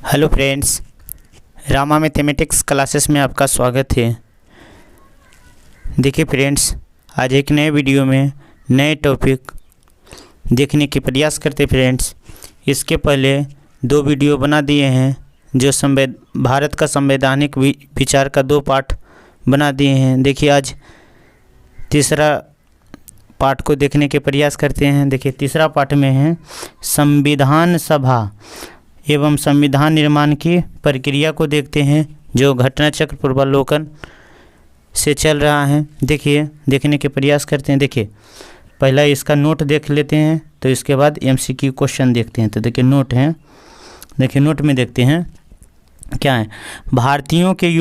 Hello friends, Rama mathematics classes में आपका स्वागत है। देखिए फ्रेंड्स, आज एक नए वीडियो में नए टॉपिक देखने की प्रयास करते फ्रेंड्स। इसके पहले दो वीडियो बना दिए हैं जो भारत का संवैधानिक विचार का दो पार्ट बना दिए हैं। देखिए आज तीसरा पार्ट को देखने के प्रयास करते हैं। देखिए तीसरा पार्ट में है संविधान सभा एवं संविधान निर्माण की प्रक्रिया को देखते हैं जो घटना चक्र पूर्वावलोकन से चल रहा है। देखिए देखने के प्रयास करते हैं। देखिए पहला इसका नोट देख लेते हैं, तो इसके बाद एमसीक्यू क्वेश्चन देखते हैं। तो देखिए नोट हैं, देखिए नोट में देखते हैं क्या है। भारतीयों की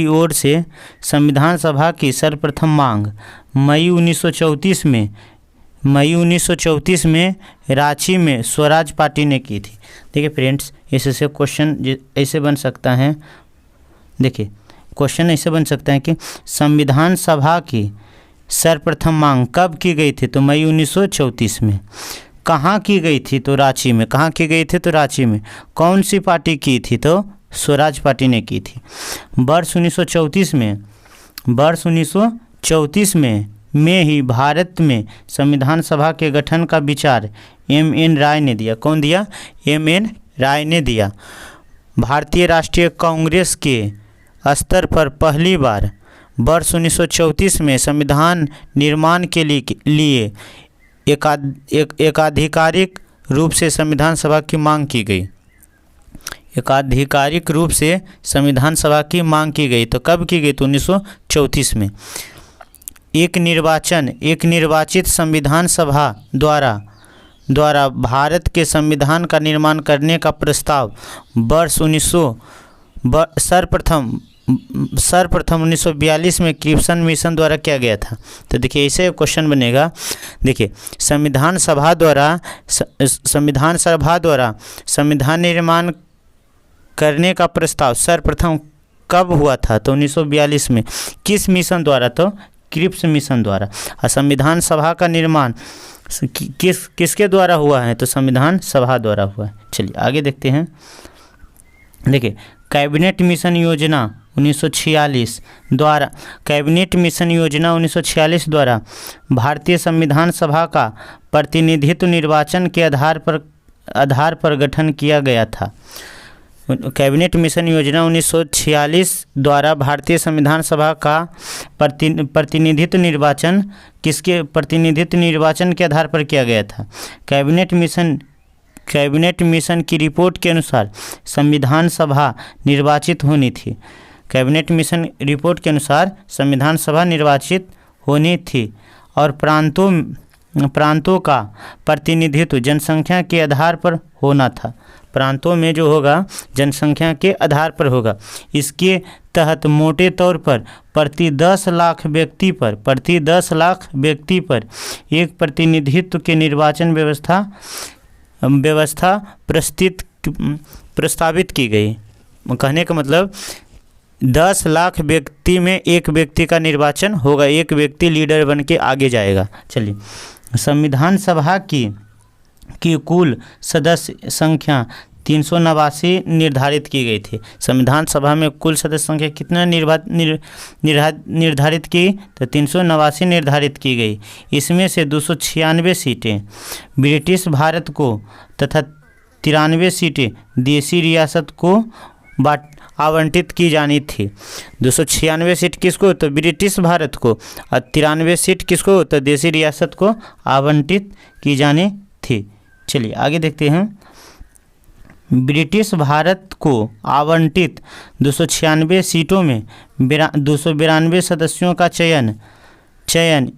ओर से संविधान सभा की सर्वप्रथम मांग मई 1934 में रांची में स्वराज पार्टी ने की थी। देखिए फ्रेंड्स, इससे क्वेश्चन ऐसे बन सकता है। देखिए क्वेश्चन ऐसे बन सकता है कि संविधान सभा की सर्वप्रथम मांग कब की गई थी? तो मई 1934 में। कहाँ की गई थी? तो रांची में। कहाँ की गई थी? तो रांची में। कौन सी पार्टी की थी? तो स्वराज पार्टी ने की थी। वर्ष 1934 में ही भारत में संविधान सभा के गठन का विचार M.N. राय ने दिया। कौन दिया? M.N. राय ने दिया। भारतीय राष्ट्रीय कांग्रेस के स्तर पर पहली बार वर्ष 1934 में संविधान निर्माण के लिए एकाधिकारिक रूप से संविधान सभा की मांग की गई। एकाधिकारिक रूप से संविधान सभा की मांग की गई। तो कब की गई? तो 1934 में। एक निर्वाचित संविधान सभा द्वारा भारत के संविधान का निर्माण करने का प्रस्ताव सर्वप्रथम 1942 में क्रिप्सन मिशन द्वारा किया गया था। तो देखिए ऐसे क्वेश्चन बनेगा। देखिए संविधान सभा द्वारा संविधान निर्माण करने का प्रस्ताव सर्वप्रथम कब हुआ था? तो 1942 में। किस मिशन द्वारा? तो क्रिप्स मिशन द्वारा। और संविधान सभा का निर्माण किसके द्वारा हुआ है? तो संविधान सभा द्वारा हुआ है। चलिए आगे देखते हैं। देखिए कैबिनेट मिशन योजना 1946 द्वारा भारतीय संविधान सभा का प्रतिनिधित्व निर्वाचन के आधार पर गठन किया गया था। कैबिनेट मिशन योजना 1946 द्वारा भारतीय संविधान सभा का प्रतिनिधित्व निर्वाचन के आधार पर किया गया था। कैबिनेट मिशन की रिपोर्ट के अनुसार संविधान सभा निर्वाचित होनी थी। कैबिनेट मिशन रिपोर्ट के अनुसार संविधान सभा निर्वाचित होनी थी और प्रांतों का प्रतिनिधित्व जनसंख्या के आधार पर होना था। प्रांतों में जो होगा जनसंख्या के आधार पर होगा। इसके तहत मोटे तौर पर प्रति 10 लाख व्यक्ति पर एक प्रतिनिधित्व के निर्वाचन व्यवस्था प्रस्तावित की गई। कहने का मतलब 10 लाख व्यक्ति में एक व्यक्ति का निर्वाचन होगा, एक व्यक्ति लीडर बन के आगे जाएगा। चलिए संविधान सभा की कुल सदस्य संख्या 389 निर्धारित की गई थी। संविधान सभा में कुल सदस्य संख्या कितना निर्धारित की? तो 389 निर्धारित की गई। इसमें से 296 सीटें ब्रिटिश भारत को तथा 93 सीटें देसी रियासत को आवंटित की जानी थी। 296 सीट किसको? तो ब्रिटिश भारत को। और 93 सीट किसको? तो देसी रियासत को आवंटित की जानी थी। चलिए आगे देखते हैं। ब्रिटिश भारत को आवंटित 296 सीटों में 292 सदस्यों का चयन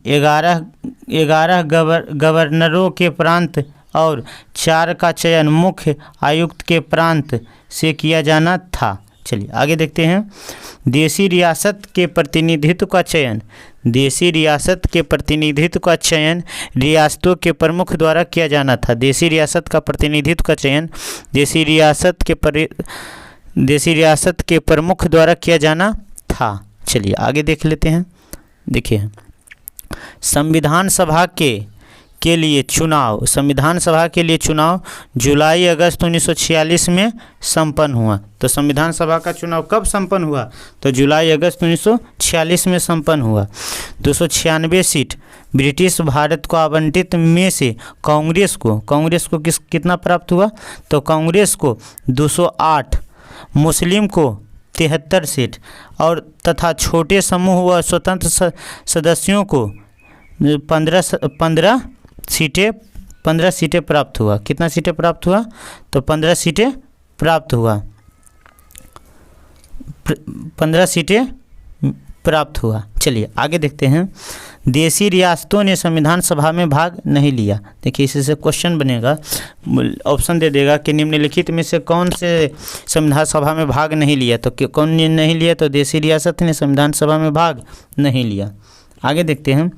11 गवर्नरों के प्रांत और 4 का चयन मुख्य आयुक्त के प्रांत से किया जाना था। चलिए आगे देखते हैं। देसी रियासत के प्रतिनिधित्व का चयन रियासतों के प्रमुख द्वारा किया जाना था। देसी रियासत का प्रतिनिधित्व का चयन देसी रियासत के प्रमुख द्वारा किया जाना था। चलिए आगे देख लेते हैं। देखिए संविधान सभा के लिए चुनाव, संविधान सभा के लिए चुनाव जुलाई अगस्त 1946 में संपन्न हुआ। तो संविधान सभा का चुनाव कब संपन्न हुआ? तो जुलाई अगस्त 1946 में संपन्न हुआ। 296 सीट ब्रिटिश भारत को आवंटित में से कांग्रेस को कितना प्राप्त हुआ? तो कांग्रेस को 208, मुस्लिम को 73 सीट और तथा छोटे समूह व स्वतंत्र सदस्यों को 15 सीटें प्राप्त हुआ। कितना सीटें प्राप्त हुआ? तो 15 सीटें प्राप्त हुआ। 15 सीटें प्राप्त हुआ। चलिए आगे देखते हैं। देशी रियासतों ने संविधान सभा में भाग नहीं लिया। देखिए इससे क्वेश्चन बनेगा, ऑप्शन दे देगा कि निम्नलिखित में से कौन से संविधान सभा में भाग नहीं लिया। तो कौन ने नहीं लिया? तो देशी रियासत ने संविधान सभा में भाग नहीं लिया। आगे देखते हैं।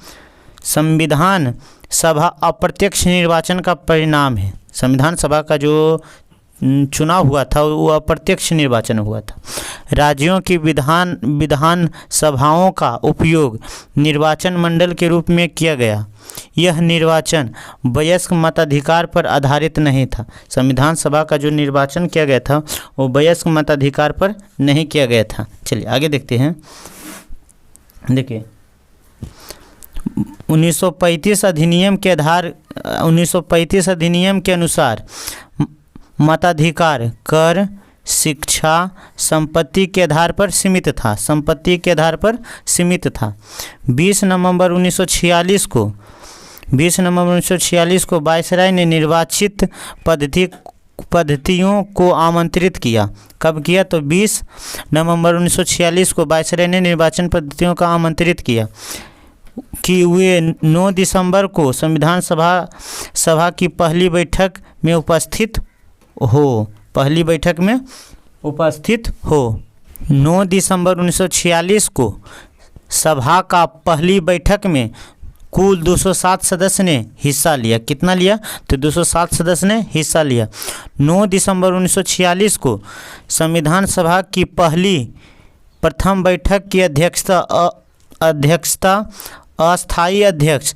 संविधान सभा अप्रत्यक्ष निर्वाचन का परिणाम है। संविधान सभा का जो चुनाव हुआ था वो अप्रत्यक्ष निर्वाचन हुआ था। राज्यों की विधान सभाओं का उपयोग निर्वाचन मंडल के रूप में किया गया। यह निर्वाचन वयस्क मताधिकार पर आधारित नहीं था। संविधान सभा का जो निर्वाचन किया गया था वो वयस्क मताधिकार पर नहीं किया गया था। चलिए आगे देखते हैं। देखिए 1935 अधिनियम के अनुसार मताधिकार कर, शिक्षा, संपत्ति के आधार पर सीमित था। 20 नवंबर 1946 को वायसराय ने निर्वाचित पद्धतियों को आमंत्रित किया। कब किया? तो 20 नवंबर 1946 को वायसराय ने निर्वाचन पद्धतियों का आमंत्रित किया कि वे 9 दिसंबर को संविधान सभा की पहली बैठक में उपस्थित हो। 9 दिसंबर 1946 को सभा का पहली बैठक में कुल 207 सदस्य ने हिस्सा लिया। कितना लिया? तो 207 सदस्य ने हिस्सा लिया। 9 दिसंबर 1946 को संविधान सभा की प्रथम बैठक की अध्यक्षता अस्थायी अध्यक्ष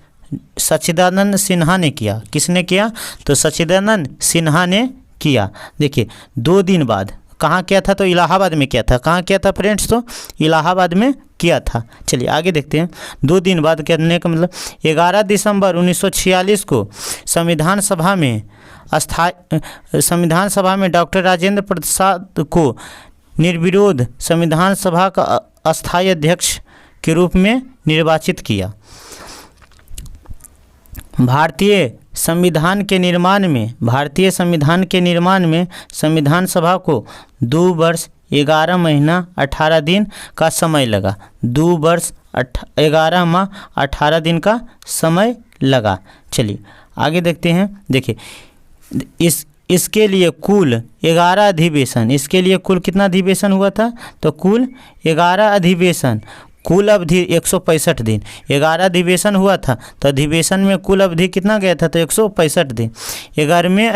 सच्चिदानंद सिन्हा ने किया। किसने किया? तो सच्चिदानंद सिन्हा ने किया। देखिए 2 दिन बाद कहाँ किया था? तो इलाहाबाद में किया था। कहाँ किया था फ्रेंड्स? तो इलाहाबाद में किया था। चलिए आगे देखते हैं। 2 दिन बाद कहने का मतलब 11 दिसंबर 1946 को संविधान सभा में डॉक्टर राजेंद्र प्रसाद को निर्विरोध संविधान सभा का अस्थायी अध्यक्ष के रूप में निर्वाचित किया। भारतीय संविधान के निर्माण में संविधान सभा को 2 वर्ष 11 महीना 18 दिन का समय लगा। 2 वर्ष 11 माह 18 दिन का समय लगा। चलिए आगे देखते हैं। देखिए इसके लिए कुल 11 अधिवेशन, इसके लिए कुल कितना अधिवेशन हुआ था? तो कुल 11 अधिवेशन, कुल अवधि 165 दिन। 11 अधिवेशन हुआ था तो अधिवेशन में कुल अवधि कितना गया था? तो 165 दिन। 11वें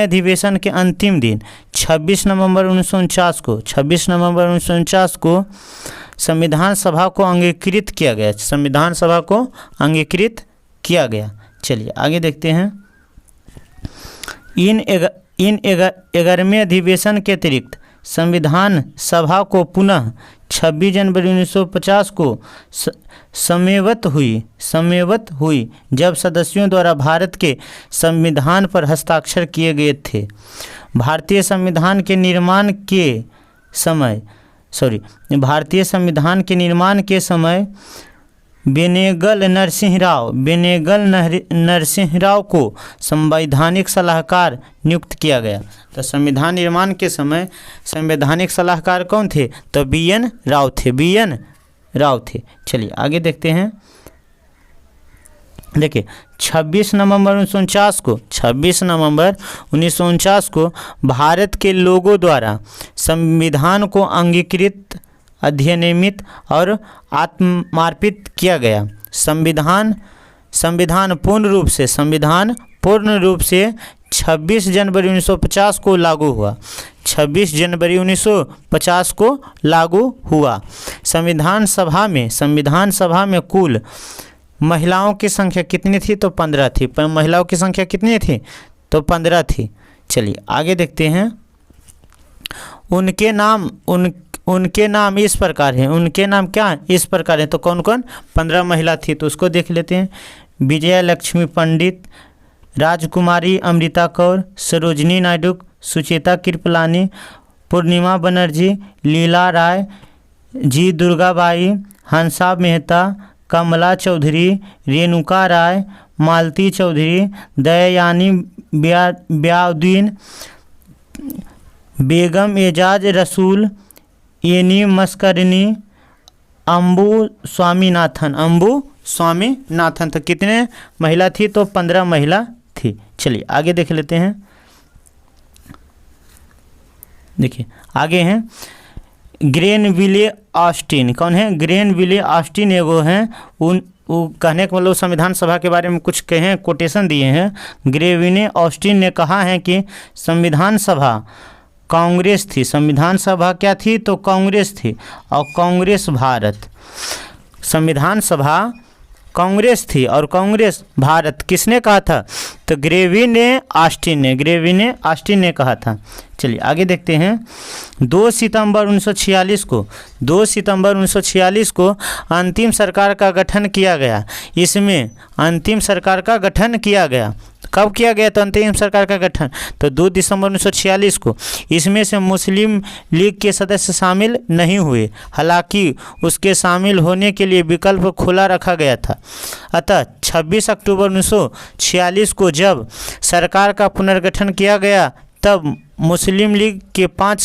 अधिवेशन के अंतिम दिन 26 नवंबर 1949 को संविधान सभा को अंगीकृत किया गया। चलिए आगे देखते हैं। इन 11वें अधिवेशन के अतिरिक्त संविधान सभा को पुनः 26 जनवरी 1950 को समवेत हुई जब सदस्यों द्वारा भारत के संविधान पर हस्ताक्षर किए गए थे। भारतीय संविधान के निर्माण के समय बेनेगल नरसिंह राव को संवैधानिक सलाहकार नियुक्त किया गया। तो संविधान निर्माण के समय संवैधानिक सलाहकार कौन थे? तो BN राव थे। चलिए आगे देखते हैं। देखिए 26 नवंबर 1949 को भारत के लोगों द्वारा संविधान को अंगीकृत, अधिनियमित और आत्मर्पित किया गया। संविधान पूर्ण रूप से 26 जनवरी 1950 को लागू हुआ। 26 जनवरी 1950 को लागू हुआ। संविधान सभा में कुल महिलाओं की संख्या कितनी थी? तो 15 थी। महिलाओं की संख्या कितनी थी? तो 15 थी। चलिए आगे देखते हैं। उनके नाम इस प्रकार हैं। उनके नाम क्या हैं? इस प्रकार हैं। तो कौन कौन? 15 महिला थी, तो उसको देख लेते हैं। विजया लक्ष्मी पंडित, राजकुमारी अमृता कौर, सरोजनी नायडू, सुचेता कृपलानी, पूर्णिमा बनर्जी, लीला राय, जी दुर्गाबाई, हंसा मेहता, कमला चौधरी, रेणुका राय, मालती चौधरी, दयायानी ब्याउद्दीन, बेगम एजाज रसूल, एनी मस्करनी, अम्बू स्वामीनाथन। तो कितने महिला थी? तो 15 महिला थी। चलिए आगे देख लेते हैं। देखिए आगे हैं ग्रेनविले ऑस्टिन। कौन है? ग्रेनविले ऑस्टिन एगो हैं। वो कहने का मतलब संविधान सभा के बारे में कुछ कहें, कोटेशन दिए हैं। ग्रेविने ऑस्टिन ने कहा है कि संविधान सभा कांग्रेस थी। संविधान सभा क्या थी? तो कांग्रेस थी। और कांग्रेस भारत। संविधान सभा कांग्रेस थी और कांग्रेस भारत। किसने कहा था? तो ग्रेविने ऑस्टिन ने कहा था। चलिए आगे देखते हैं। 2 सितंबर 1946 को अंतिम सरकार का गठन किया गया। इसमें अंतिम सरकार का गठन किया गया। कब किया गया? तो अंतिम सरकार का गठन तो 2 दिसंबर 1946 को। इसमें से मुस्लिम लीग के सदस्य शामिल नहीं हुए, हालांकि उसके शामिल होने के लिए विकल्प खुला रखा गया था। अतः 26 अक्टूबर 1946 को जब सरकार का पुनर्गठन किया गया तब मुस्लिम लीग के 5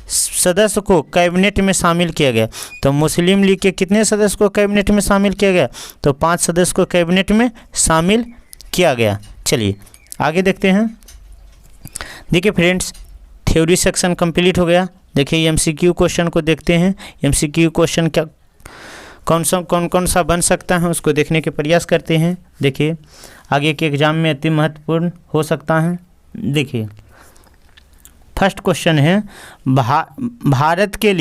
सदस्य को कैबिनेट में शामिल किया गया। तो मुस्लिम लीग के कितने सदस्य को कैबिनेट में शामिल किया गया? तो 5 सदस्य को कैबिनेट में शामिल किया गया। चलिए आगे देखते हैं। देखिए फ्रेंड्स, थ्योरी सेक्शन कंप्लीट हो गया। देखिए एमसीक्यू क्वेश्चन को देखते हैं। एमसीक्यू क्वेश्चन क्या कौन सा बन सकता है उसको देखने के प्रयास करते हैं। देखिए आगे के एग्जाम में अति महत्वपूर्ण हो सकता है। देखिए फर्स्ट क्वेश्चन है भारत के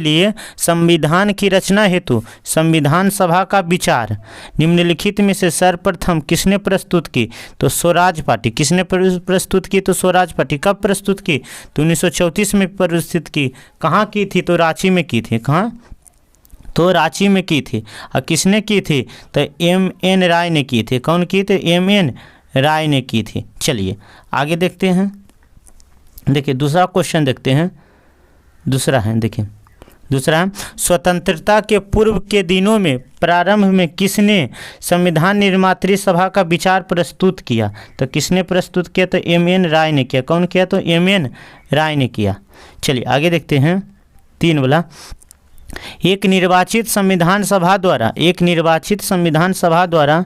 लिए संविधान की रचना हेतु संविधान सभा का विचार निम्नलिखित में से सर्वप्रथम किसने प्रस्तुत की? तो स्वराज पार्टी। किसने प्रस्तुत की? तो स्वराज पार्टी। कब प्रस्तुत की? तो 1934 में प्रस्तुत की। कहाँ की थी? तो रांची में की थी। कहाँ? तो रांची में की थी। और किसने की थी? तो M.N. राय ने की थी। कौन की थी? M.N. राय ने की थी। चलिए आगे देखते हैं। देखिए दूसरा क्वेश्चन देखते हैं। दूसरा है स्वतंत्रता के पूर्व के दिनों में प्रारंभ में किसने संविधान निर्मात्री सभा का विचार प्रस्तुत किया? तो किसने प्रस्तुत किया? तो M.N. राय ने किया। कौन किया? तो M.N. राय ने किया। चलिए आगे देखते हैं। 3 वाला, एक निर्वाचित संविधान सभा द्वारा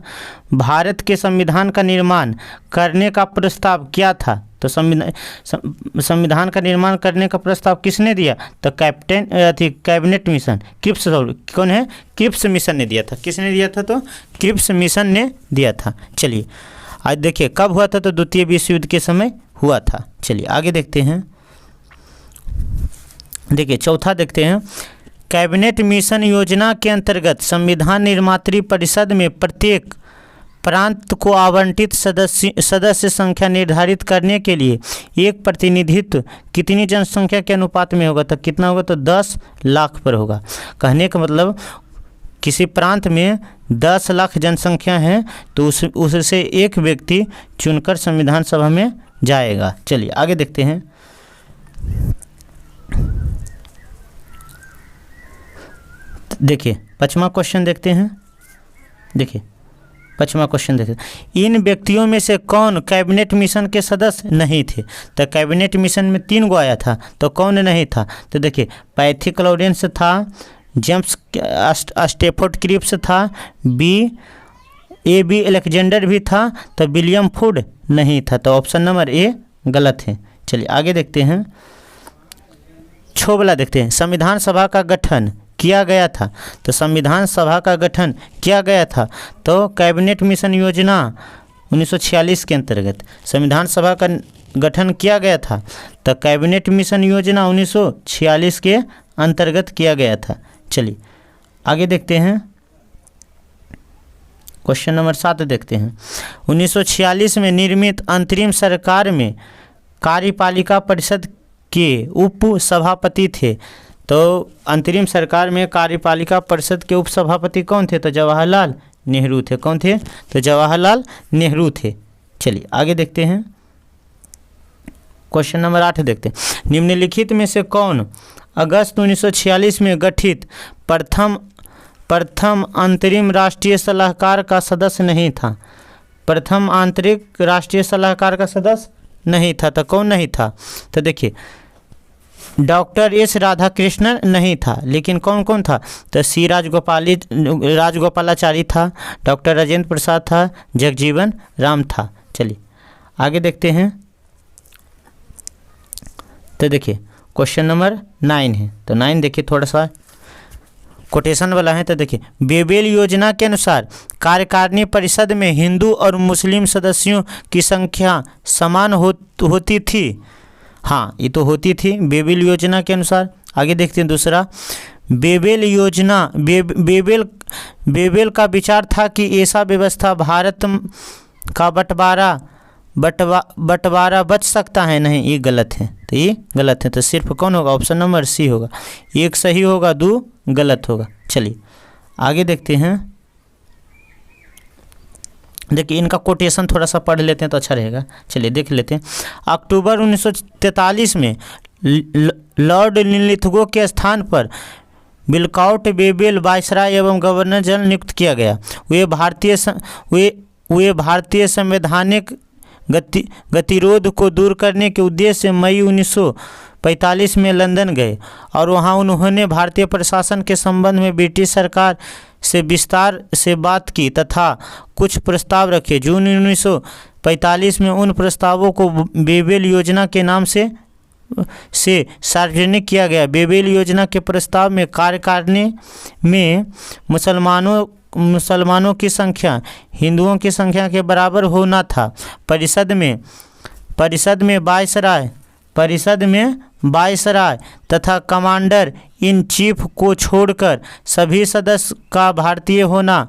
भारत के संविधान का निर्माण करने का प्रस्ताव क्या था? तो संविधान का निर्माण करने का प्रस्ताव किसने दिया? तो कैबिनेट मिशन क्रिप्स मिशन ने दिया था। किसने दिया था? तो क्रिप्स मिशन ने दिया था। चलिए आज देखिए कब हुआ था? तो द्वितीय विश्व युद्ध के समय हुआ था। चलिए आगे देखते हैं। देखिए चौथा देखते हैं। कैबिनेट मिशन योजना के अंतर्गत संविधान निर्मात्री परिषद में प्रत्येक प्रांत को आवंटित सदस्य संख्या निर्धारित करने के लिए एक प्रतिनिधित्व कितनी जनसंख्या के अनुपात में होगा? तो कितना होगा? तो 10 लाख पर होगा। कहने का मतलब किसी प्रांत में 10 लाख जनसंख्या है तो उससे एक व्यक्ति चुनकर संविधान सभा में जाएगा। चलिए आगे देखते हैं। देखिए 5वां क्वेश्चन देखते हैं। देखिए 5वां क्वेश्चन देखिए, इन व्यक्तियों में से कौन कैबिनेट मिशन के सदस्य नहीं थे? तो कैबिनेट मिशन में 3 गो आया था, तो कौन नहीं था? तो देखिए पैथिक लॉरेंस था, जेम्स स्टेफोर्ड क्रिप्स था, A.B. अलेक्जेंडर भी था, तो विलियम फूड नहीं था। तो ऑप्शन नंबर ए गलत है। चलिए आगे देखते हैं। 6 वाला देखते हैं। संविधान सभा का गठन किया गया था। तो संविधान सभा का गठन किया गया था तो कैबिनेट मिशन योजना 1946 के अंतर्गत संविधान सभा का गठन किया गया था। तो कैबिनेट मिशन योजना 1946 के अंतर्गत किया गया था। चलिए आगे देखते हैं, क्वेश्चन नंबर 7 देखते हैं। 1946 में निर्मित अंतरिम सरकार में कार्यपालिका परिषद के उप सभापति थे। तो अंतरिम सरकार में कार्यपालिका परिषद के उप सभापति कौन थे? तो जवाहरलाल नेहरू थे। कौन थे? तो जवाहरलाल नेहरू थे। चलिए आगे देखते हैं, क्वेश्चन नंबर 8 देखते हैं। निम्नलिखित में से कौन अगस्त 1946 में गठित प्रथम अंतरिम राष्ट्रीय सलाहकार का सदस्य नहीं था? प्रथम आंतरिक राष्ट्रीय सलाहकार का सदस्य नहीं था। तो कौन नहीं था? तो देखिए, डॉक्टर एस राधाकृष्णन नहीं था, लेकिन कौन कौन था? तो सी राजगोपालाचारी था, डॉक्टर राजेंद्र प्रसाद था, जगजीवन राम था। चलिए आगे देखते हैं। तो देखिए क्वेश्चन नंबर 9 है। तो 9 देखिए, थोड़ा सा कोटेशन वाला है। तो देखिए, बेबेल योजना के अनुसार कार्यकारिणी परिषद में हिंदू और मुस्लिम सदस्यों की संख्या समान होती थी। हाँ, ये तो होती थी बेबेल योजना के अनुसार। आगे देखते हैं दूसरा, बेबेल योजना बेबेल का विचार था कि ऐसा व्यवस्था भारत का बंटवारा बच सकता है। नहीं, ये गलत है। तो ये गलत है। तो सिर्फ कौन होगा? ऑप्शन नंबर सी होगा। एक सही होगा, 2 गलत होगा। चलिए आगे देखते हैं। देखिए, इनका कोटेशन थोड़ा सा पढ़ लेते हैं तो अच्छा रहेगा। चलिए देख लेते हैं। अक्टूबर 1943 में लॉर्ड लिनलिथगो के स्थान पर विल्काउट बेबेल वायसराय एवं गवर्नर जनरल नियुक्त किया गया। वे भारतीय संवैधानिक गतिरोध को दूर करने के उद्देश्य से मई 1945 में लंदन गए और वहां उन्होंने भारतीय प्रशासन के संबंध में ब्रिटिश सरकार से विस्तार से बात की तथा कुछ प्रस्ताव रखे। जून 1945 में उन प्रस्तावों को बेबेल योजना के नाम से सार्वजनिक किया गया। बेबेल योजना के प्रस्ताव में कार्यकारिणी में मुसलमानों की संख्या हिंदुओं की संख्या के बराबर होना था। परिषद में वायसराय तथा कमांडर इन चीफ को छोड़कर सभी सदस्य का भारतीय होना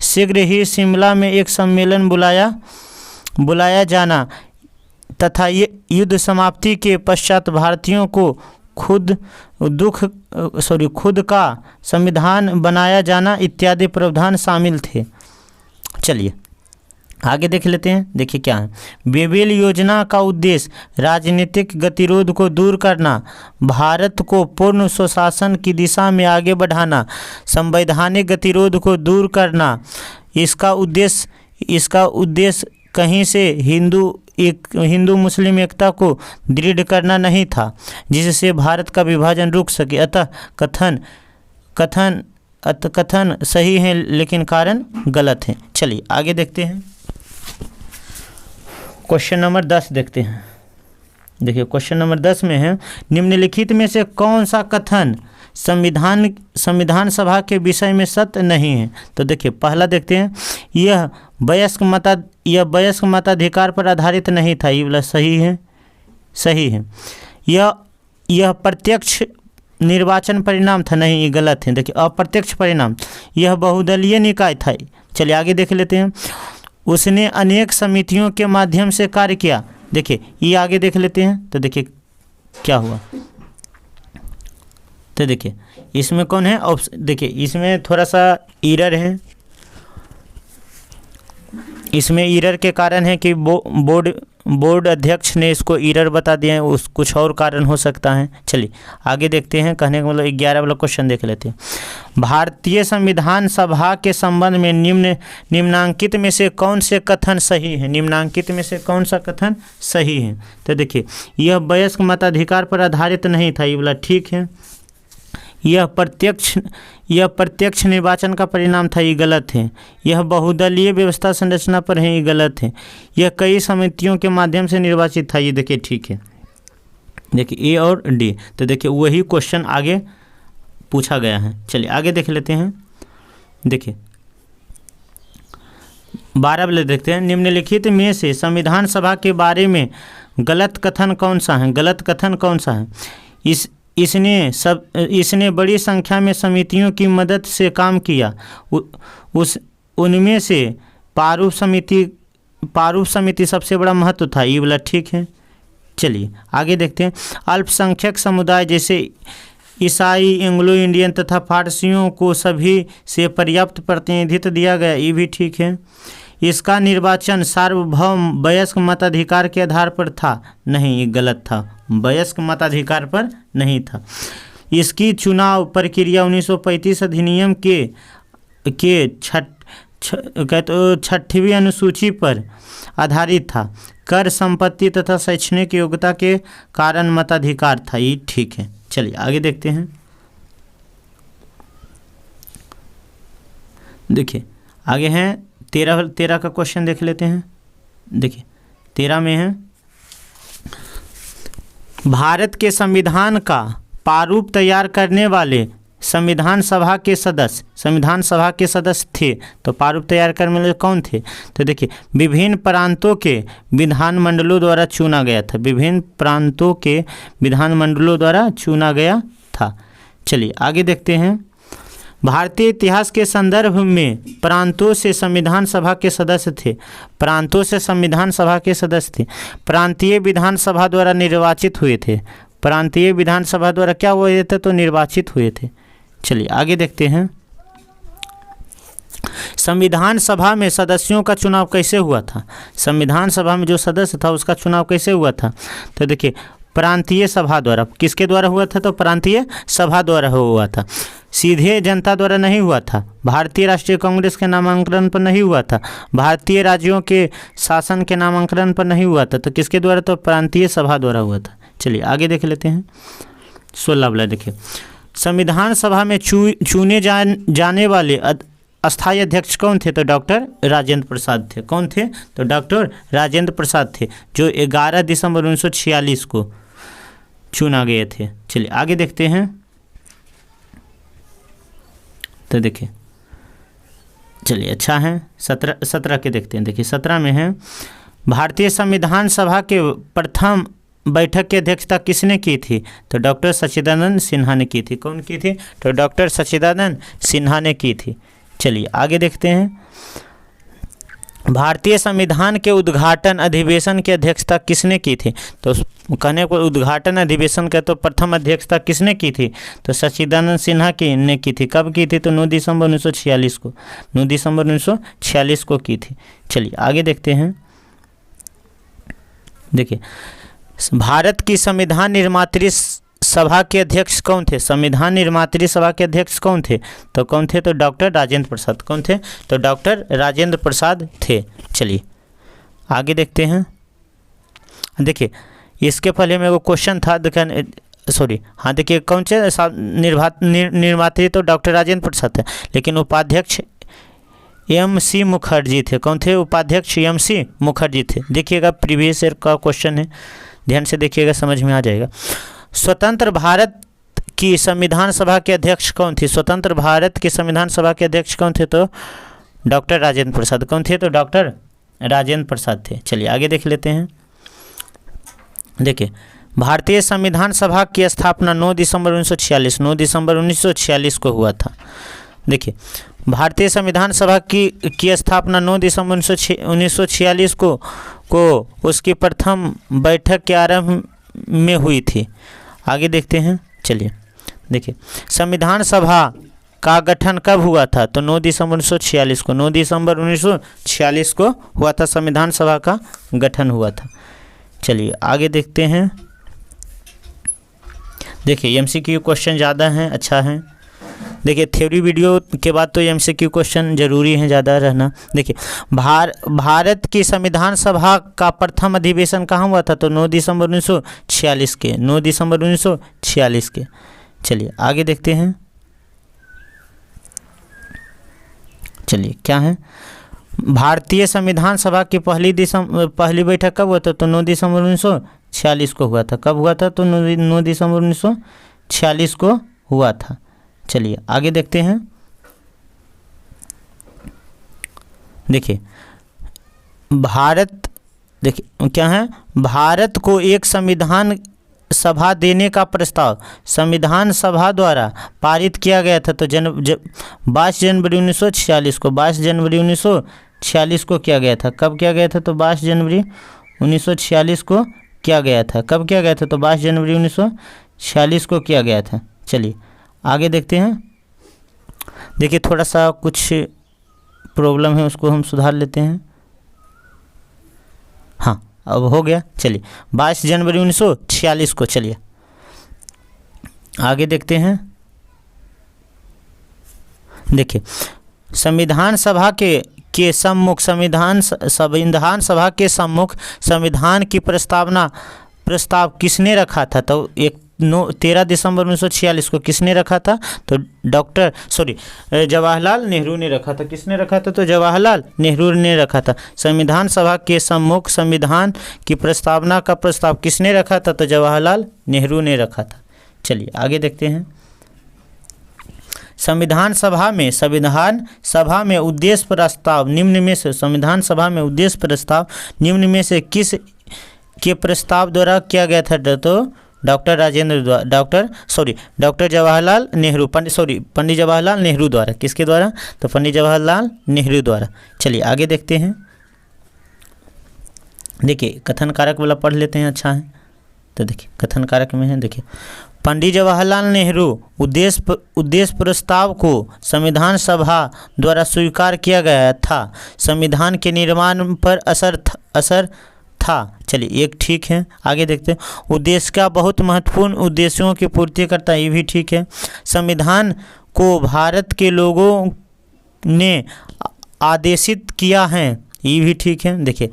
शीघ्र ही शिमला में एक सम्मेलन बुलाया जाना तथा ये युद्ध समाप्ति के पश्चात भारतीयों को खुद का संविधान बनाया जाना इत्यादि प्रावधान शामिल थे। चलिए आगे देख लेते हैं। देखिए क्या है, बेबेल योजना का उद्देश्य राजनीतिक गतिरोध को दूर करना, भारत को पूर्ण स्वशासन की दिशा में आगे बढ़ाना, संवैधानिक गतिरोध को दूर करना। इसका उद्देश्य कहीं से हिंदू मुस्लिम एकता को दृढ़ करना नहीं था जिससे भारत का विभाजन रुक सके। अतः कथन सही है लेकिन कारण गलत है। चलिए आगे देखते हैं। क्वेश्चन नंबर 10 देखते हैं। देखिए क्वेश्चन नंबर 10 में है, निम्नलिखित में से कौन सा कथन संविधान सभा के विषय में सत्य नहीं है? तो देखिए पहला देखते हैं, यह वयस्क मताधिकार पर आधारित नहीं था। ये वाला सही है। यह प्रत्यक्ष निर्वाचन परिणाम था। नहीं, ये गलत है। देखिए अप्रत्यक्ष परिणाम, यह बहुदलीय निकाय था। चलिए आगे देख लेते हैं। उसने अनेक समितियों के माध्यम से कार्य किया। देखिए ये आगे देख लेते हैं। तो देखिए क्या हुआ। तो देखिए इसमें कौन है? देखिए इसमें थोड़ा सा एरर है। इसमें एरर के कारण है कि बोर्ड अध्यक्ष ने इसको एरर बता दिया है, उस कुछ और कारण हो सकता है। चलिए आगे देखते हैं। कहने का मतलब 11 वाला क्वेश्चन देख लेते हैं। भारतीय संविधान सभा के संबंध में निम्नांकित में से कौन से कथन सही है? निम्नांकित में से कौन सा कथन सही है? तो देखिए, यह वयस्क मताधिकार पर आधारित नहीं था। ये वाला ठीक है। यह प्रत्यक्ष निर्वाचन का परिणाम था। ये गलत है। यह बहुदलीय व्यवस्था संरचना पर है। ये गलत है। यह कई समितियों के माध्यम से निर्वाचित था। ये देखिए ठीक है। देखिए ए और डी। तो देखिए वही क्वेश्चन आगे पूछा गया है। चलिए आगे देख लेते हैं। देखिए 12 वाले देखते हैं। निम्नलिखित में से संविधान सभा के बारे में गलत कथन कौन सा है? गलत कथन कौन सा है? इसने बड़ी संख्या में समितियों की मदद से काम किया। उनमें से प्रारूप समिति सबसे बड़ा महत्व था। ये वाला ठीक है। चलिए आगे देखते हैं। अल्पसंख्यक समुदाय जैसे ईसाई, एंग्लो इंडियन तथा फारसियों को सभी से पर्याप्त प्रतिनिधित्व दिया गया। ये भी ठीक है। इसका निर्वाचन सार्वभौम वयस्क मताधिकार के आधार पर था। नहीं, ये गलत था। वयस्क मताधिकार पर नहीं था। इसकी चुनाव प्रक्रिया 1935 अधिनियम के 6वीं अनुसूची पर आधारित था। कर, संपत्ति तथा शैक्षणिक योग्यता के कारण मताधिकार था। ये ठीक है। चलिए आगे देखते हैं। देखिए आगे हैं 13 का क्वेश्चन देख लेते हैं। देखिए 13 में है, भारत के संविधान का प्रारूप तैयार करने वाले संविधान सभा के सदस्य थे। तो प्रारूप तैयार करने वाले कौन थे? तो देखिए विभिन्न प्रांतों के विधानमंडलों द्वारा चुना गया था। विभिन्न प्रांतों के विधानमंडलों द्वारा चुना गया था। चलिए आगे देखते हैं। भारतीय इतिहास के संदर्भ में प्रांतों से संविधान सभा के सदस्य थे। प्रांतों से संविधान सभा के सदस्य थे। प्रांतीय विधानसभा द्वारा निर्वाचित हुए थे। प्रांतीय विधानसभा द्वारा क्या हुए थे? तो निर्वाचित हुए थे। चलिए आगे देखते हैं। संविधान सभा में सदस्यों का चुनाव कैसे हुआ था? संविधान सभा में जो सदस्य था उसका चुनाव कैसे हुआ था? तो देखिए प्रांतीय सभा द्वारा। किसके द्वारा हुआ था? तो प्रांतीय सभा द्वारा हुआ था। सीधे जनता द्वारा नहीं हुआ था। भारतीय राष्ट्रीय कांग्रेस के नामांकन पर नहीं हुआ था। भारतीय राज्यों के शासन के नामांकन पर नहीं हुआ था। तो किसके द्वारा? तो प्रांतीय सभा द्वारा हुआ था। चलिए आगे देख लेते हैं। 16 वाला देखिए, संविधान सभा में चुने जाने वाले अस्थायी अध्यक्ष कौन थे? तो डॉक्टर राजेंद्र प्रसाद थे। कौन थे? तो डॉक्टर राजेंद्र प्रसाद थे, जो 11 दिसंबर 1946 को चुना गए थे। चलिए आगे देखते हैं। तो देखिए चलिए अच्छा है। 17 के देखते हैं। देखिए 17 में है, भारतीय संविधान सभा के प्रथम बैठक की अध्यक्षता किसने की थी? तो डॉक्टर सच्चिदानंद सिन्हा ने की थी। कौन की थी? तो डॉक्टर सच्चिदानंद सिन्हा ने की थी। चलिए आगे देखते हैं। भारतीय संविधान के उद्घाटन अधिवेशन की अध्यक्षता किसने की थी? तो कहने को उद्घाटन अधिवेशन का तो प्रथम अध्यक्षता किसने की थी? तो सच्चिदानंद सिन्हा ने की थी। कब की थी? तो 9 दिसंबर 1946 को। 9 दिसंबर 1946 को की थी। चलिए आगे देखते हैं। देखिए भारत की संविधान निर्मात्री सभा के अध्यक्ष कौन थे? संविधान निर्मात्री सभा के अध्यक्ष कौन थे? तो कौन थे? तो डॉक्टर राजेंद्र प्रसाद। कौन थे? तो डॉक्टर राजेंद्र प्रसाद थे। चलिए आगे देखते हैं। देखिए इसके पहले में वो क्वेश्चन था, हाँ देखिए कौन से निर्मात्री? तो डॉक्टर राजेंद्र प्रसाद थे, लेकिन उपाध्यक्ष MC मुखर्जी थे। कौन थे? उपाध्यक्ष MC मुखर्जी थे। देखिएगा प्रीवियस ईयर का क्वेश्चन है, ध्यान से देखिएगा, समझ में आ जाएगा। स्वतंत्र भारत की संविधान सभा के अध्यक्ष कौन थे? स्वतंत्र भारत की संविधान सभा के अध्यक्ष कौन थे? तो डॉक्टर राजेंद्र प्रसाद। कौन थे? तो डॉक्टर राजेंद्र प्रसाद थे। चलिए आगे देख लेते हैं। देखिए भारतीय संविधान सभा की स्थापना 9 दिसंबर 1946 को हुआ था। देखिए भारतीय संविधान सभा की स्थापना 9 दिसंबर 1946 को उसकी प्रथम बैठक के आरंभ में हुई थी। आगे देखते हैं। चलिए देखिए संविधान सभा का गठन कब हुआ था? तो 9 दिसंबर 1946 को। 9 दिसंबर 1946 को हुआ था, संविधान सभा का गठन हुआ था। चलिए आगे देखते हैं। देखिए MCQ क्वेश्चन ज़्यादा हैं, अच्छा है। देखिए थ्योरी वीडियो के बाद तो MCQ क्वेश्चन जरूरी है ज़्यादा रहना। देखिए भारत की संविधान सभा का प्रथम अधिवेशन कहाँ हुआ था? तो 9 दिसंबर 1946 के। 9 दिसंबर 1946 के। चलिए आगे देखते हैं। चलिए क्या है, भारतीय संविधान सभा की पहली बैठक कब हुआ था? तो 9 दिसंबर 1946 को हुआ था। कब हुआ था? तो 9 दिसंबर 1946 को हुआ था। चलिए आगे देखते हैं। देखिए भारत, देखिए क्या है, भारत को एक सभा देने का प्रस्ताव संविधान सभा द्वारा पारित किया गया था। तो 22 जनवरी 1946 को 22 जनवरी 1946 को किया गया था। कब किया गया था? तो 22 जनवरी 1946 को किया गया था। कब किया गया था? तो 22 जनवरी 1946 को किया गया था। चलिए आगे देखते हैं। देखिए थोड़ा सा कुछ प्रॉब्लम है, उसको हम सुधार लेते हैं। हाँ अब हो गया। चलिए 22 जनवरी 1946 को। चलिए आगे देखते हैं। देखिए संविधान सभा के सम्मुख संविधान सभा के सम्मुख संविधान की प्रस्ताव किसने रखा था? तो 13 दिसंबर 1946 को किसने रखा था? तो जवाहरलाल नेहरू ने रखा था। किसने रखा था? तो जवाहरलाल नेहरू ने रखा था। संविधान सभा के सम्मुख संविधान की प्रस्तावना का प्रस्ताव किसने रखा था? तो जवाहरलाल नेहरू ने रखा था। चलिए आगे देखते हैं। संविधान सभा में उद्देश्य प्रस्ताव निम्न में से किस के प्रस्ताव द्वारा किया गया था? तो डॉक्टर जवाहरलाल नेहरू पंडित जवाहरलाल नेहरू द्वारा। किसके द्वारा? तो पंडित जवाहरलाल नेहरू द्वारा। चलिए आगे देखते हैं। देखिए कथन कारक वाला पढ़ लेते हैं, अच्छा है। तो देखिए कथन कारक में है, देखिए पंडित जवाहरलाल नेहरू उद्देश्य प्रस्ताव को संविधान सभा द्वारा स्वीकार किया गया था। संविधान के निर्माण पर असर था। चलिए एक ठीक है। आगे देखते हैं। उद्देश्य का बहुत महत्वपूर्ण उद्देश्यों की पूर्ति करता है, ये भी ठीक है। संविधान को भारत के लोगों ने आदेशित किया है, ये भी ठीक है। देखिए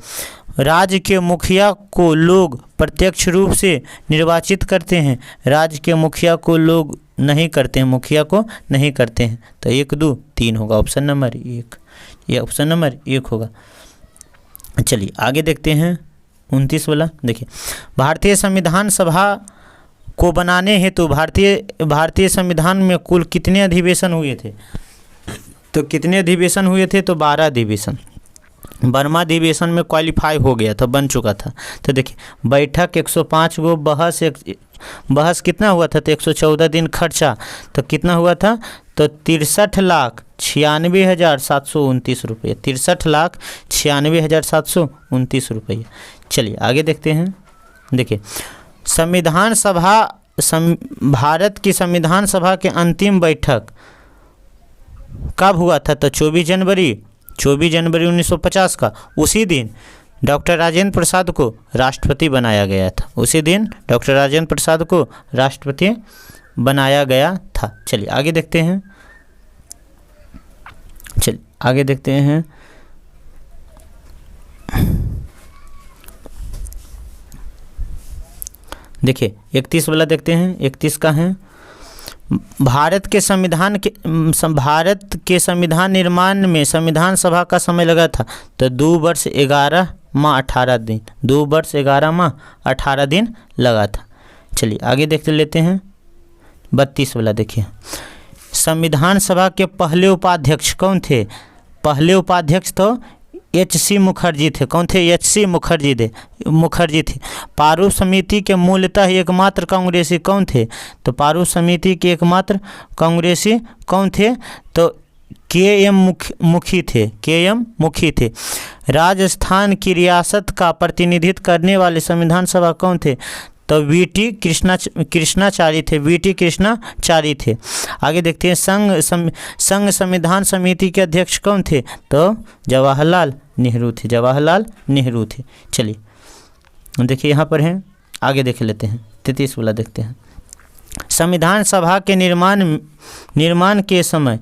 राज्य के मुखिया को लोग प्रत्यक्ष रूप से निर्वाचित करते हैं, राज्य के मुखिया को लोग नहीं करते हैं, मुखिया को नहीं करते हैं। तो 1 2 3 होगा, ऑप्शन नंबर 1, ये ऑप्शन नंबर 1 होगा। चलिए आगे देखते हैं 29 वाला। देखिए भारतीय संविधान सभा को बनाने हेतु भारतीय संविधान में कुल कितने अधिवेशन हुए थे? तो कितने अधिवेशन हुए थे? तो 12 अधिवेशन। 12वां अधिवेशन में क्वालिफाई हो गया था, बन चुका था। तो देखिए बैठक 105 गो, बहस कितना हुआ था? तो 114 दिन। खर्चा तो कितना हुआ था? तो 63,96,729 रुपये। 63,96,729 रुपये। चलिए आगे देखते हैं। देखिए संविधान सभा भारत की संविधान सभा के अंतिम बैठक कब हुआ था? तो 24 जनवरी 1950 का। उसी दिन डॉक्टर राजेंद्र प्रसाद को राष्ट्रपति बनाया गया था। उसी दिन डॉक्टर राजेंद्र प्रसाद को राष्ट्रपति बनाया गया था। चलिए आगे देखते हैं। चलिए आगे देखते हैं। देखिए 31 वाला देखते हैं। 31 का है भारत के संविधान निर्माण में संविधान सभा का समय लगा था। तो 2 वर्ष 11 माह 18 दिन। 2 वर्ष 11 माह 18 दिन लगा था। चलिए आगे देख लेते हैं 32 वाला। देखिए संविधान सभा के पहले उपाध्यक्ष कौन थे? पहले उपाध्यक्ष तो H.C. मुखर्जी थे। कौन थे? H.C. मुखर्जी थे। प्रारूप समिति के मूलतः एकमात्र कांग्रेसी कौन थे? तो प्रारूप समिति के एकमात्र कांग्रेसी कौन थे? तो K.M. मुखी थे। राजस्थान की रियासत का प्रतिनिधित्व करने वाले संविधान सभा कौन थे? तो V.T. कृष्णाचारी थे। आगे देखते हैं संघ संविधान समिति के अध्यक्ष कौन थे? तो जवाहरलाल नेहरू थे। चलिए देखिए यहाँ पर हैं, आगे देख लेते हैं। 33 वाला देखते हैं। संविधान सभा के निर्माण के समय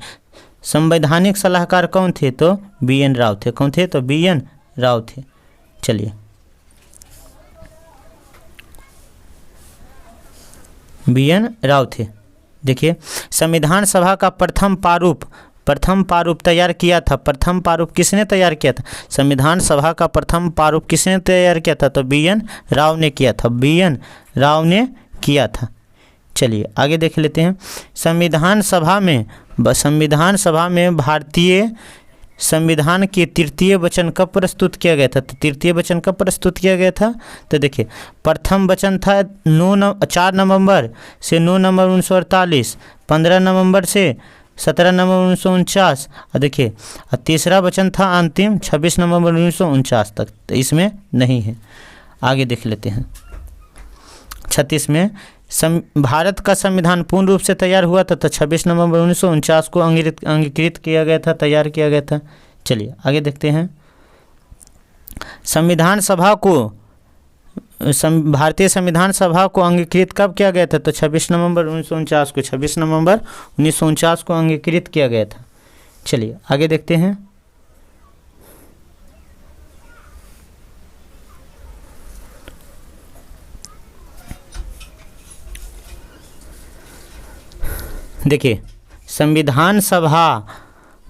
संवैधानिक सलाहकार कौन थे? तो B.N. राव थे। कौन थे? तो B.N. राव थे। चलिए B.N. राव थे। देखिए संविधान सभा का प्रथम प्रारूप तैयार किया था। प्रथम प्रारूप किसने तैयार किया था? संविधान सभा का प्रथम प्रारूप किसने तैयार किया था? तो B.N. राव ने किया था। चलिए आगे देख लेते हैं। संविधान सभा में संविधान के तृतीय वचन कब प्रस्तुत किया गया था? तो तृतीय वचन कब प्रस्तुत किया गया था? तो देखिए, प्रथम वचन था 4 नवंबर से 9 नवंबर 1948, 15 नवंबर से 17 नवंबर 1949, और देखिए तीसरा वचन था अंतिम 26 नवंबर 1949 तक। तो इसमें नहीं है। आगे देख लेते हैं 36 में, भारत का संविधान पूर्ण रूप से तैयार हुआ था तो 26 नवंबर 1949 को अंगीकृत किया गया था, तैयार किया गया था। चलिए आगे देखते हैं। संविधान सभा को भारतीय संविधान सभा को अंगीकृत कब किया गया था? तो 26 नवंबर 1949 को, 26 नवंबर 1949 को अंगीकृत किया गया था। चलिए आगे देखते हैं। देखिए, संविधान सभा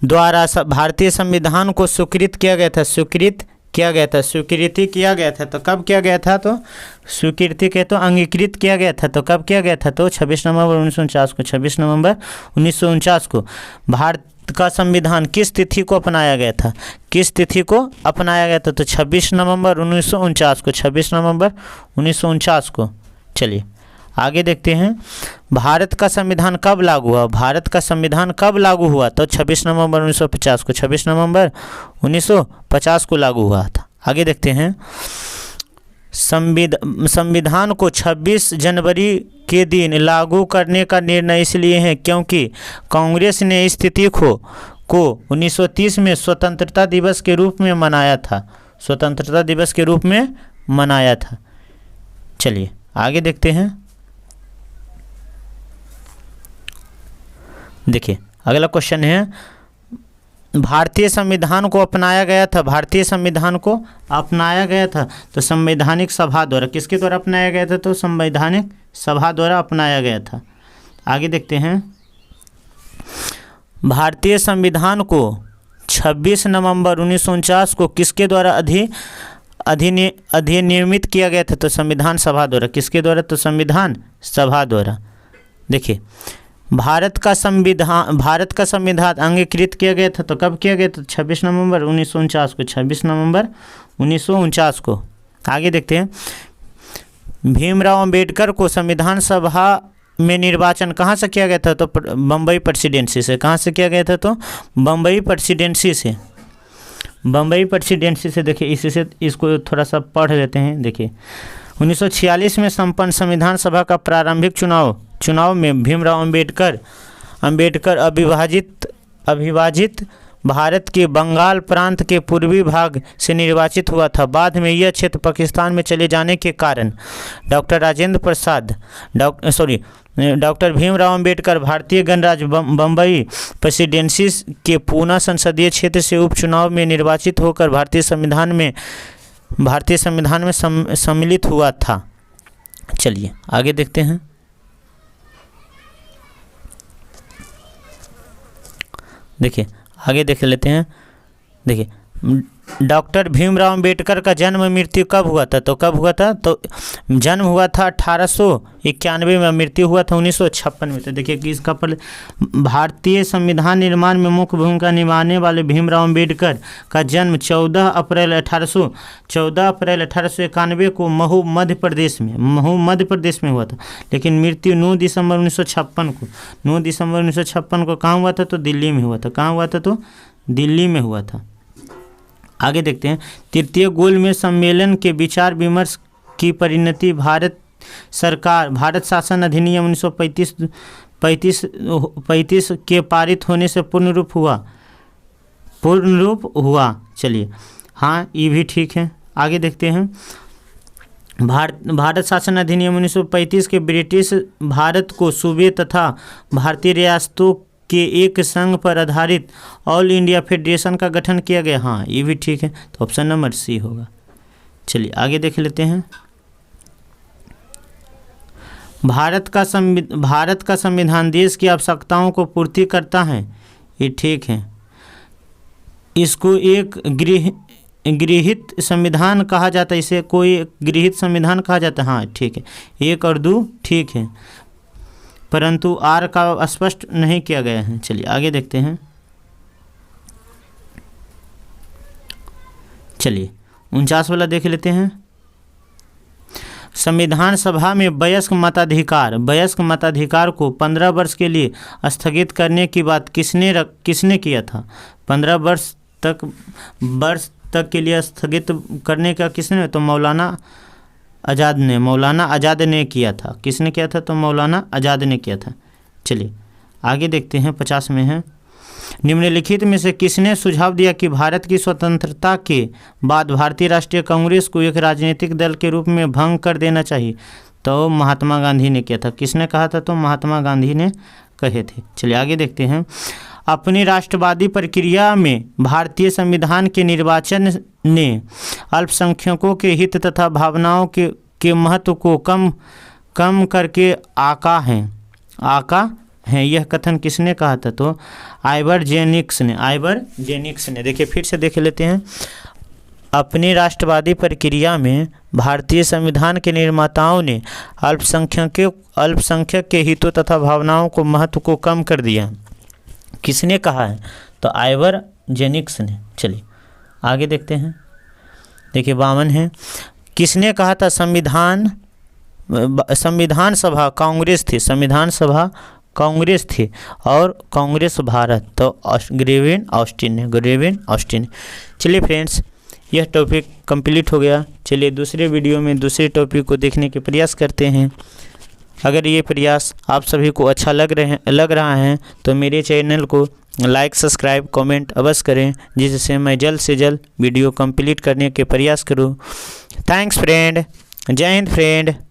द्वारा भारतीय संविधान को स्वीकृत किया गया था, स्वीकृति किया गया था। तो कब किया गया था? तो स्वीकृति के तो अंगीकृत किया गया था। तो कब किया गया था? तो 26 नवंबर 1949 को, 26 नवंबर 1949 को। भारत का संविधान किस तिथि को अपनाया गया था? किस तिथि को अपनाया गया था? तो 26 नवंबर 1949 को, 26 नवंबर 1949 को। चलिए आगे देखते हैं। भारत का संविधान कब लागू हुआ? भारत का संविधान कब लागू हुआ? तो 26 नवंबर 1950 को, 26 नवंबर 1950 को लागू हुआ था। आगे देखते हैं। संविधान को 26 जनवरी के दिन लागू करने का निर्णय इसलिए है क्योंकि कांग्रेस ने इस तिथि को 1930 में स्वतंत्रता दिवस के रूप में मनाया था, स्वतंत्रता दिवस के रूप में मनाया था। चलिए आगे देखते हैं। देखिए अगला क्वेश्चन है, भारतीय संविधान को अपनाया गया था, भारतीय संविधान को अपनाया गया था तो संवैधानिक सभा द्वारा, किसके द्वारा अपनाया गया था? तो संवैधानिक सभा द्वारा अपनाया गया था। आगे देखते हैं। भारतीय संविधान को 26 नवंबर 1949 को किसके द्वारा अधिनियमित किया गया था? तो संविधान सभा द्वारा। किसके द्वारा? तो संविधान सभा द्वारा। देखिए, भारत का संविधान अंगीकृत किया गया था तो कब किया गया था? 26 नवंबर 1949 को, 26 नवंबर 1949 को। आगे देखते हैं। भीमराव अंबेडकर को संविधान सभा में निर्वाचन कहाँ से किया गया था? तो बम्बई प्रेसिडेंसी से। कहाँ से किया गया था? तो बम्बई प्रेसिडेंसी से, बम्बई प्रेसिडेंसी से। देखिए इसको थोड़ा सा पढ़ लेते हैं। देखिए 1946 में संपन्न संविधान सभा का प्रारंभिक चुनाव में भीमराव अंबेडकर अविभाजित भारत के बंगाल प्रांत के पूर्वी भाग से निर्वाचित हुआ था। बाद में यह क्षेत्र पाकिस्तान में चले जाने के कारण डॉक्टर भीमराव अंबेडकर भारतीय गणराज्य बम्बई प्रेसिडेंसी के पूना संसदीय क्षेत्र से उपचुनाव में निर्वाचित होकर भारतीय संविधान में सम्मिलित हुआ था। चलिए आगे देखते हैं। देखिए आगे देख लेते हैं। देखिए डॉक्टर भीमराव अंबेडकर का जन्म मृत्यु कब हुआ था? तो कब हुआ था? तो जन्म हुआ था 1891 में, मृत्यु हुआ था 1956 में। तो देखिए कि इसका पर भारतीय संविधान निर्माण में मुख्य भूमिका निभाने वाले भीमराव अंबेडकर का जन्म 14 अप्रैल 1891 को महू मध्य प्रदेश में हुआ था। लेकिन मृत्यु 9 दिसंबर 1956 को कहाँ हुआ था? तो दिल्ली में हुआ था। कहाँ हुआ था? तो दिल्ली में हुआ था। आगे देखते हैं। तृतीय गोलमेज सम्मेलन के विचार विमर्श की परिणति भारत शासन अधिनियम 1935 के पारित होने से पूर्ण रूप हुआ। चलिए हाँ, ये भी ठीक है। आगे देखते हैं। भारत शासन अधिनियम 1935 के ब्रिटिश भारत को सूबे तथा भारतीय रियासतों के एक संघ पर आधारित ऑल इंडिया फेडरेशन का गठन किया गया। हाँ, ये भी ठीक है। तो ऑप्शन नंबर सी होगा। चलिए आगे देख लेते हैं। भारत का संविधान देश की आवश्यकताओं को पूर्ति करता है। ये ठीक है। इसको एक गृहीत संविधान कहा जाता है। इसे कोई गृहीत संविधान कहा जाता है। हाँ ठीक है। 1 और 2 ठीक है, परंतु आर का स्पष्ट नहीं किया गया है। चलिए आगे देखते हैं। चलिए 49 वाला देख लेते हैं। संविधान सभा में वयस्क मताधिकार को 15 वर्ष के लिए स्थगित करने की बात किसने किया था? 15 वर्ष तक के लिए स्थगित करने का किसने? तो मौलाना आज़ाद ने किया था। किसने किया था? तो मौलाना आज़ाद ने किया था। चलिए आगे देखते हैं। 50 में है, निम्नलिखित में से किसने सुझाव दिया कि भारत की स्वतंत्रता के बाद भारतीय राष्ट्रीय कांग्रेस को एक राजनीतिक दल के रूप में भंग कर देना चाहिए? तो महात्मा गांधी ने किया था। किसने कहा था? तो महात्मा गांधी ने कहे थे। चलिए आगे देखते हैं। अपनी राष्ट्रवादी प्रक्रिया में भारतीय संविधान के निर्वाचन ने अल्पसंख्यकों के हित तथा भावनाओं के महत्व को कम करके आका हैं। यह कथन किसने कहा था? तो आइवर जेनिक्स ने। देखिए फिर से देख लेते हैं। अपनी राष्ट्रवादी प्रक्रिया में भारतीय संविधान के निर्माताओं ने अल्पसंख्यक के हितों तथा भावनाओं को महत्व को कम कर दिया। किसने कहा है? तो आइवर जेनिक्स ने। चलिए आगे देखते हैं। देखिए 52 है, किसने कहा था संविधान सभा कांग्रेस थी? संविधान सभा कांग्रेस थी और कांग्रेस भारत, तो ग्रेविन ऑस्टिन। चलिए फ्रेंड्स, यह टॉपिक कंप्लीट हो गया। चलिए दूसरे वीडियो में दूसरे टॉपिक को देखने के प्रयास करते हैं। अगर ये प्रयास आप सभी को अच्छा लग रहा है तो मेरे चैनल को लाइक, सब्सक्राइब, कमेंट अवश्य करें, जिससे मैं जल्द से जल्द वीडियो कंप्लीट करने के प्रयास करूं। Thanks friend. जय हिंद फ्रेंड।